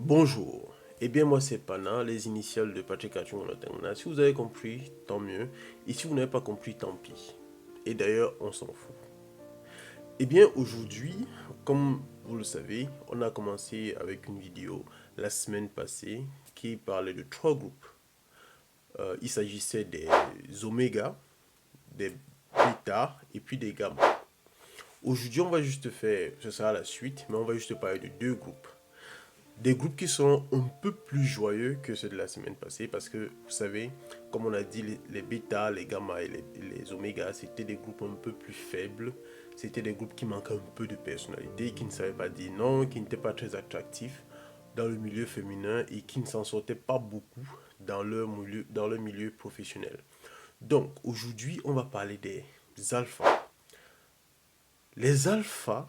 Bonjour, eh bien moi c'est Pana, les initiales de Patrick Achung Terminal. Si vous avez compris, tant mieux. Et si vous n'avez pas compris, tant pis. Et d'ailleurs, on s'en fout. Eh bien aujourd'hui, comme vous le savez, on a commencé avec une vidéo la semaine passée qui parlait de trois groupes. Il s'agissait des oméga, des bêta et puis des gamma. Aujourd'hui, on va juste faire, ce sera la suite, mais on va juste parler de deux groupes. Des groupes qui seront un peu plus joyeux que ceux de la semaine passée parce que vous savez, comme on a dit, les bêta, les gamma et les oméga, c'était des groupes un peu plus faibles. C'était des groupes qui manquaient un peu de personnalité, qui ne savaient pas dire non, qui n'étaient pas très attractifs dans le milieu féminin et qui ne s'en sortaient pas beaucoup dans le milieu professionnel. Donc aujourd'hui, on va parler des alphas. Les alphas,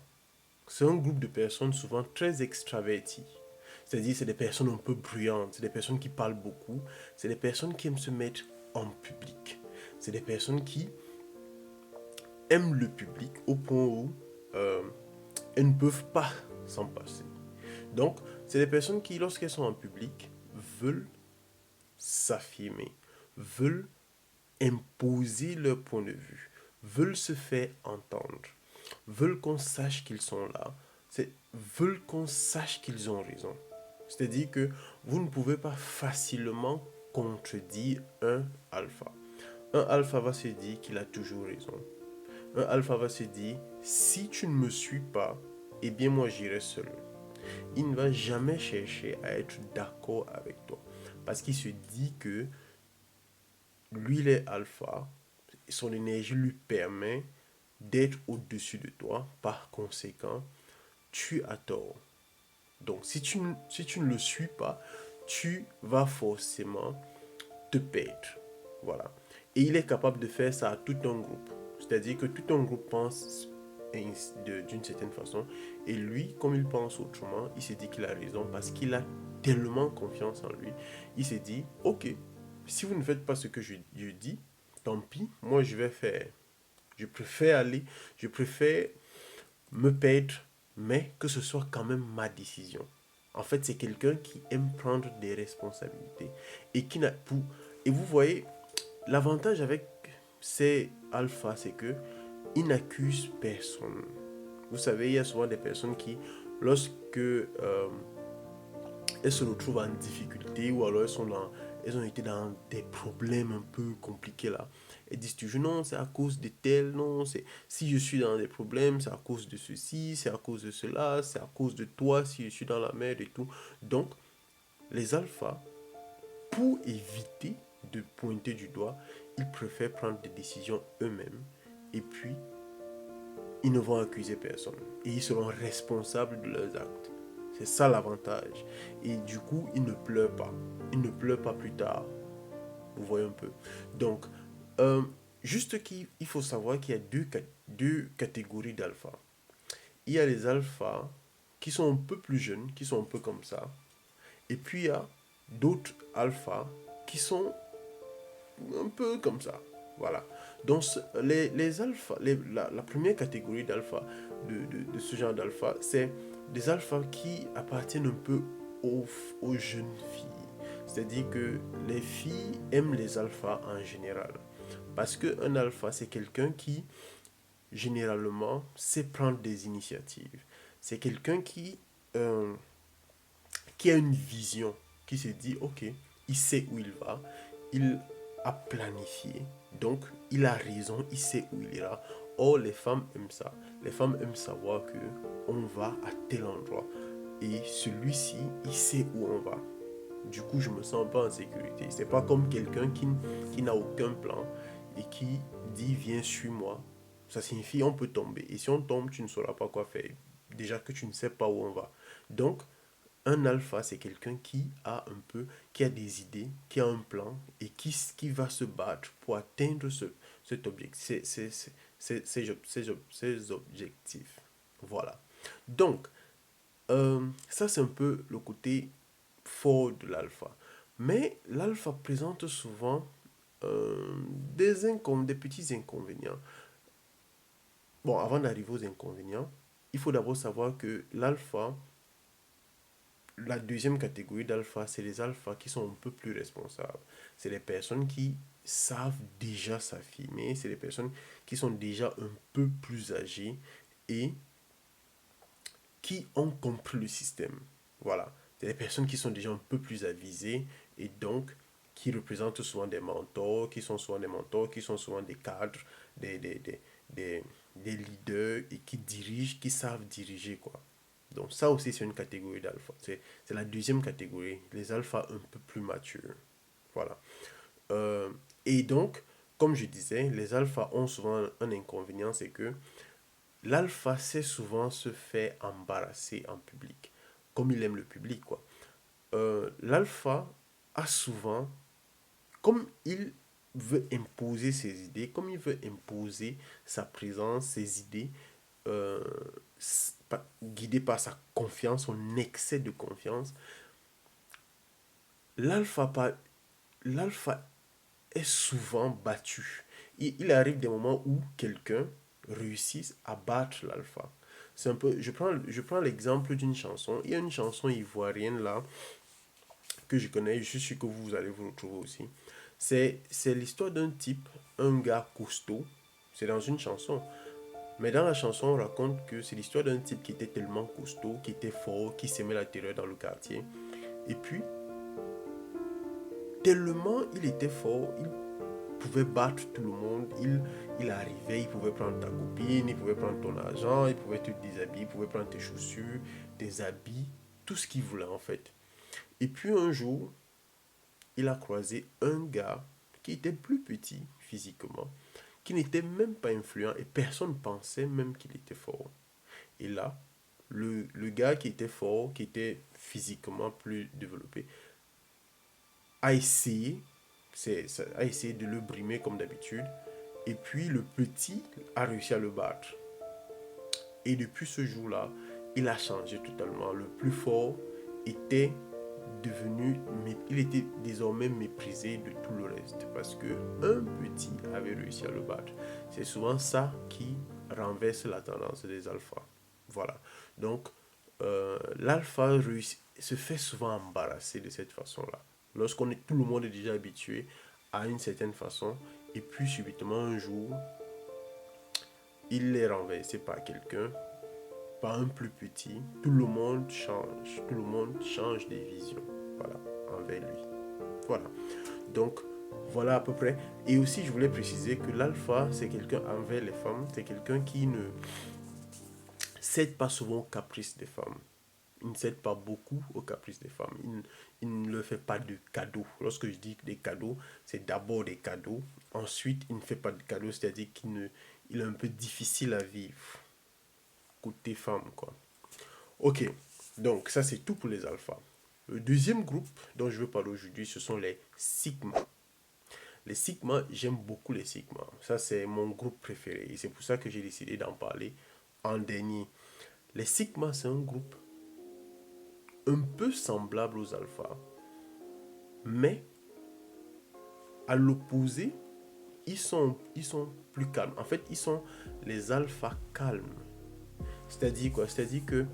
c'est un groupe de personnes souvent très extraverties. C'est-à-dire, c'est des personnes un peu bruyantes, c'est des personnes qui parlent beaucoup, c'est des personnes qui aiment se mettre en public. C'est des personnes qui aiment le public au point où euh, elles ne peuvent pas s'en passer. Donc, c'est des personnes qui, lorsqu'elles sont en public, veulent s'affirmer, veulent imposer leur point de vue, veulent se faire entendre, veulent qu'on sache qu'ils sont là, veulent qu'on sache qu'ils ont raison. C'est-à-dire que vous ne pouvez pas facilement contredire un alpha. Un alpha va se dire qu'il a toujours raison. Un alpha va se dire, si tu ne me suis pas, eh bien moi j'irai seul. Il ne va jamais chercher à être d'accord avec toi. Parce qu'il se dit que lui, il est alpha, son énergie lui permet d'être au-dessus de toi. Par conséquent, tu as tort. Donc, si tu ne le suis pas, tu vas forcément te perdre. Voilà. Et il est capable de faire ça à tout un groupe. C'est-à-dire que tout un groupe pense d'une certaine façon. Et lui, comme il pense autrement, il se dit qu'il a raison parce qu'il a tellement confiance en lui. Il se dit, ok, si vous ne faites pas ce que je dis, tant pis, moi je vais faire. Je préfère aller, je préfère me perdre, mais que ce soit quand même ma décision. En fait, c'est quelqu'un qui aime prendre des responsabilités et qui n'a pour et vous voyez l'avantage avec ces alphas, c'est que ils n'accusent personne. Vous savez, il y a souvent des personnes qui, lorsque elles se retrouvent en difficulté ou alors elles ont été dans des problèmes un peu compliqués là. Elles disent toujours non, c'est à cause de tel, non, c'est si je suis dans des problèmes, c'est à cause de ceci, c'est à cause de cela, c'est à cause de toi si je suis dans la merde et tout. Donc, les alphas, pour éviter de pointer du doigt, ils préfèrent prendre des décisions eux-mêmes et puis ils ne vont accuser personne et ils seront responsables de leurs actes. C'est ça l'avantage. Et du coup, ils ne pleurent pas. Ils ne pleurent pas plus tard. Vous voyez un peu. Donc, euh, juste qu'il faut savoir qu'il y a deux catégories d'alpha. Il y a les alphas qui sont un peu plus jeunes, qui sont un peu comme ça. Et puis il y a d'autres alphas qui sont un peu comme ça. Voilà. Donc les alphas, la première catégorie d'alpha, de ce genre d'alpha, c'est des alphas qui appartiennent un peu aux jeunes filles. C'est-à-dire que les filles aiment les alphas en général. Parce qu'un alpha, c'est quelqu'un qui, généralement, sait prendre des initiatives. C'est quelqu'un qui a une vision, qui se dit, ok, il sait où il va, il a planifié, donc il a raison, il sait où il ira. Or, les femmes aiment ça. Les femmes aiment savoir que on va à tel endroit. Et celui-ci, il sait où on va. Du coup, je me sens pas en sécurité. C'est pas comme quelqu'un qui n'a aucun plan et qui dit viens, suis-moi. Ça signifie on peut tomber. Et si on tombe, tu ne sauras pas quoi faire. Déjà que tu ne sais pas où on va. Donc, un alpha, c'est quelqu'un qui a un peu, qui a des idées, qui a un plan et qui va se battre pour atteindre cet objectif, ces objectifs. Voilà. Donc, ça c'est un peu le côté fort de l'alpha. Mais l'alpha présente souvent des petits inconvénients. Bon, avant d'arriver aux inconvénients, il faut d'abord savoir que l'alpha la deuxième catégorie d'alpha, c'est les alphas qui sont un peu plus responsables. C'est les personnes qui savent déjà s'affirmer, c'est les personnes qui sont déjà un peu plus âgées et qui ont compris le système. Voilà. C'est des personnes qui sont déjà un peu plus avisées et donc qui représentent souvent des mentors, qui sont souvent des mentors, qui sont souvent des cadres, des, des leaders et qui dirigent, qui savent diriger, quoi. Donc ça aussi, c'est une catégorie d'alpha. C'est la deuxième catégorie, les alphas un peu plus matures. Voilà. Euh, et donc, comme je disais, les alphas ont souvent un inconvénient, c'est que l'alpha sait souvent se faire embarrasser en public, comme il aime le public, quoi. L'alpha a souvent, comme il veut imposer ses idées, comme il veut imposer sa présence, ses idées, euh, guidé par sa confiance, son excès de confiance, l'alpha, l'alpha est souvent battu. Il arrive des moments où quelqu'un réussit à battre l'alpha. C'est un peu, je prends l'exemple d'une chanson. Il y a une chanson ivoirienne là que je connais, je suis sûr que vous allez vous retrouver aussi. C'est l'histoire d'un type, un gars costaud. C'est dans une chanson. Mais dans la chanson, on raconte que c'est l'histoire d'un type qui était tellement costaud, qui était fort, qui s'aimait la terreur dans le quartier. Et puis, tellement il était fort, il pouvait battre tout le monde. Il arrivait, il pouvait prendre ta copine, il pouvait prendre ton argent, il pouvait te déshabiller, il pouvait prendre tes chaussures, tes habits, tout ce qu'il voulait en fait. Et puis un jour, il a croisé un gars qui était plus petit physiquement, qui n'était même pas influent et personne ne pensait même qu'il était fort. Et là, le gars qui était fort, qui était physiquement plus développé, a essayé, a essayé de le brimer comme d'habitude. Et puis le petit a réussi à le battre. Et depuis ce jour-là, il a changé totalement. Le plus fort était devenu, il était désormais méprisé de tout le reste parce que un petit avait réussi à le battre. C'est souvent ça qui renverse la tendance des alphas. Voilà. Donc, l'alpha se fait souvent embarrasser de cette façon-là. Lorsqu'on est, tout le monde est déjà habitué à une certaine façon, et puis subitement un jour, il est renversé par quelqu'un, par un plus petit. Tout le monde change de vision, voilà, envers lui. Voilà. Donc, voilà à peu près. Et aussi, je voulais préciser que l'alpha, c'est quelqu'un envers les femmes, c'est quelqu'un qui ne cède pas souvent aux caprices des femmes. Il ne cède pas beaucoup aux caprices des femmes. Il ne leur fait pas de cadeaux. Lorsque je dis des cadeaux, c'est d'abord des cadeaux. Ensuite, il ne fait pas de cadeaux, c'est-à-dire il est un peu difficile à vivre. Côté femme, quoi. Ok, donc ça c'est tout pour les alphas. Le deuxième groupe dont je veux parler aujourd'hui, ce sont les sigma. Les sigma, j'aime beaucoup les sigma. Ça c'est mon groupe préféré et c'est pour ça que j'ai décidé d'en parler en dernier. Les sigma, c'est un groupe un peu semblable aux alphas, mais à l'opposé, ils sont plus calmes. En fait, ils sont les alphas calmes. C'est-à-dire quoi? C'est-à-dire que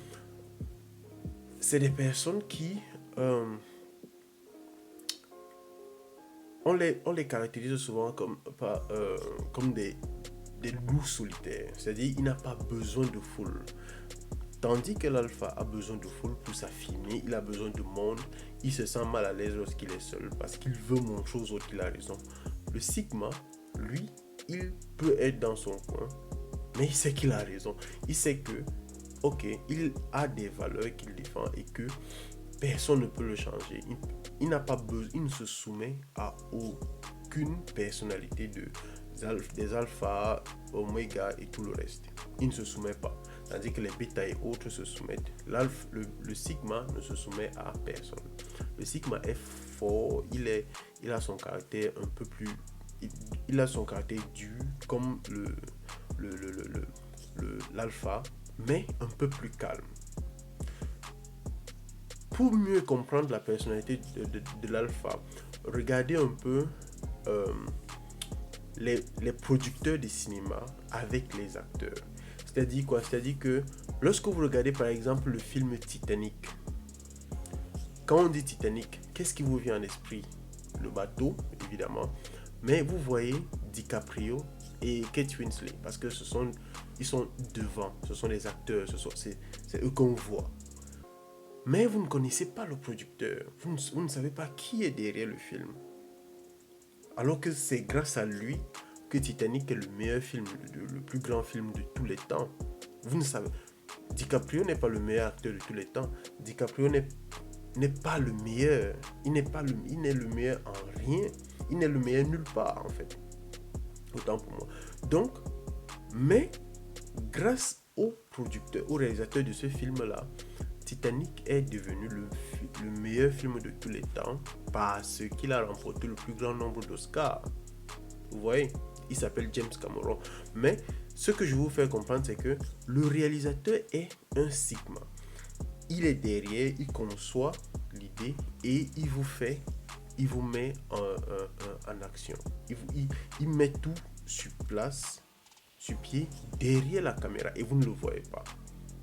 c'est des personnes qui on les caractérise souvent comme des loups solitaires. C'est-à-dire il n'a pas besoin de foule. Tandis que l'alpha a besoin de foule pour s'affirmer, il a besoin de monde, il se sent mal à l'aise lorsqu'il est seul parce qu'il veut montrer aux autres qu'il a raison. Le sigma, lui, il peut être dans son coin, mais il sait qu'il a raison. Il sait que, ok, il a des valeurs qu'il défend et que personne ne peut le changer. Il n'a pas besoin, il ne se soumet à aucune personnalité des alphas, oméga et tout le reste. Il ne se soumet pas. Tandis que les bêta et autres se soumettent. Le sigma ne se soumet à personne. Le sigma est fort, il a son caractère un peu plus. Il a son caractère dur comme l'alpha, mais un peu plus calme. Pour mieux comprendre la personnalité de l'alpha, regardez un peu les producteurs de cinéma avec les acteurs. C'est-à-dire quoi? C'est-à-dire que lorsque vous regardez par exemple le film Titanic, Quand on dit Titanic, qu'est-ce qui vous vient en esprit? Le bateau, évidemment. Mais vous voyez DiCaprio et Kate Winslet, parce que ils sont devant, ce sont les acteurs, c'est eux qu'on voit. Mais vous ne connaissez pas le producteur, vous ne savez pas qui est derrière le film. Alors que c'est grâce à lui que Titanic est le meilleur film, le plus grand film de tous les temps. Vous ne savez, DiCaprio n'est pas le meilleur acteur de tous les temps. DiCaprio n'est pas le meilleur. Il n'est le meilleur en rien. Il n'est le meilleur nulle part, en fait. Autant pour moi. Donc, mais grâce au producteur, au réalisateur de ce film-là, Titanic est devenu le meilleur film de tous les temps parce qu'il a remporté le plus grand nombre d'Oscars. Vous voyez, il s'appelle James Cameron. Mais ce que je veux vous faire comprendre, c'est que le réalisateur est un Sigma. Il est derrière, il conçoit l'idée et il vous met en action. Il met tout sur place, sur pied, derrière la caméra et vous ne le voyez pas.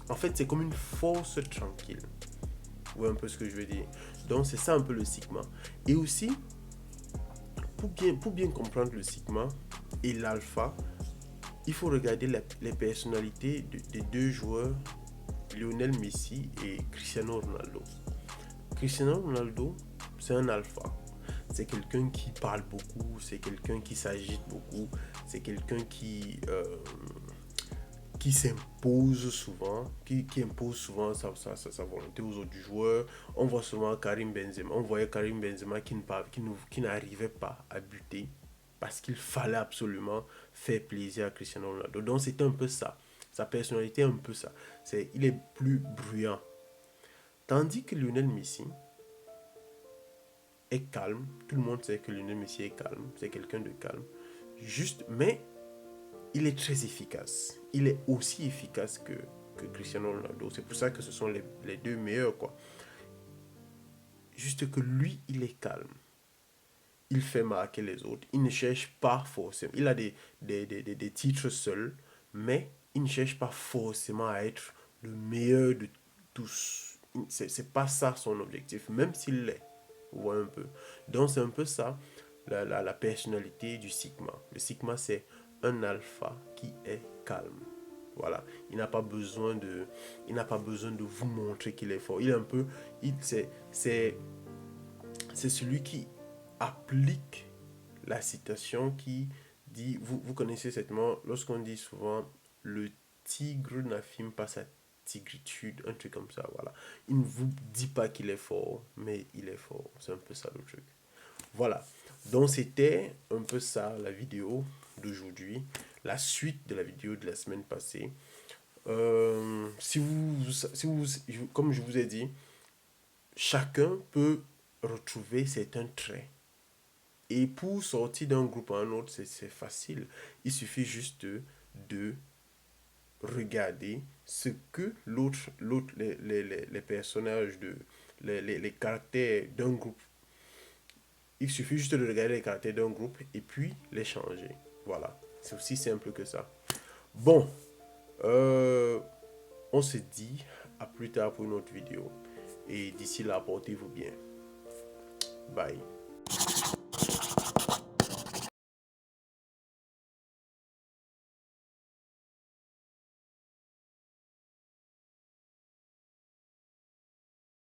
En fait, c'est comme une force tranquille. Vous voyez un peu ce que je veux dire. Donc, c'est ça un peu le Sigma. Et aussi, pour bien comprendre le Sigma et l'Alpha, il faut regarder les personnalités des deux joueurs, Lionel Messi et Cristiano Ronaldo. Cristiano Ronaldo, c'est un alpha. C'est quelqu'un qui parle beaucoup, c'est quelqu'un qui s'agite beaucoup, c'est quelqu'un qui s'impose souvent, qui impose souvent sa volonté aux autres joueurs. On voit souvent Karim Benzema. On voyait Karim Benzema qui n'arrivait pas à buter parce qu'il fallait absolument faire plaisir à Cristiano Ronaldo. Donc c'était un peu ça. Sa personnalité est un peu ça. Il est plus bruyant. Tandis que Lionel Messi est calme. Tout le monde sait que Lionel Messi est calme. C'est quelqu'un de calme. Juste, mais il est très efficace. Il est aussi efficace que Cristiano Ronaldo. C'est pour ça que ce sont les deux meilleurs, quoi. Juste que lui, il est calme. Il fait marquer les autres. Il ne cherche pas forcément. Il a des titres seuls, mais il ne cherche pas forcément à être le meilleur de tous. C'est pas ça son objectif, même s'il l'est. Vous voyez un peu. Donc c'est un peu ça, la personnalité du Sigma. Le Sigma, c'est un alpha qui est calme. Voilà, il n'a pas besoin de vous montrer qu'il est fort. Il est un peu, c'est celui qui applique la citation qui dit, vous connaissez certainement, lorsqu'on dit souvent le tigre n'affirme pas sa tigritude, un truc comme ça, voilà. Il ne vous dit pas qu'il est fort, mais il est fort. C'est un peu ça le truc. Voilà. Donc c'était un peu ça la vidéo d'aujourd'hui, la suite de la vidéo de la semaine passée. Comme je vous ai dit, chacun peut retrouver certains traits. Et pour sortir d'un groupe à un autre, c'est facile. Il suffit juste de regarder ce que les personnages, les caractères d'un groupe. Il suffit juste de regarder les caractères d'un groupe et puis les changer. Voilà. C'est aussi simple que ça. Bon. On se dit à plus tard pour une autre vidéo. Et d'ici là, portez-vous bien. Bye.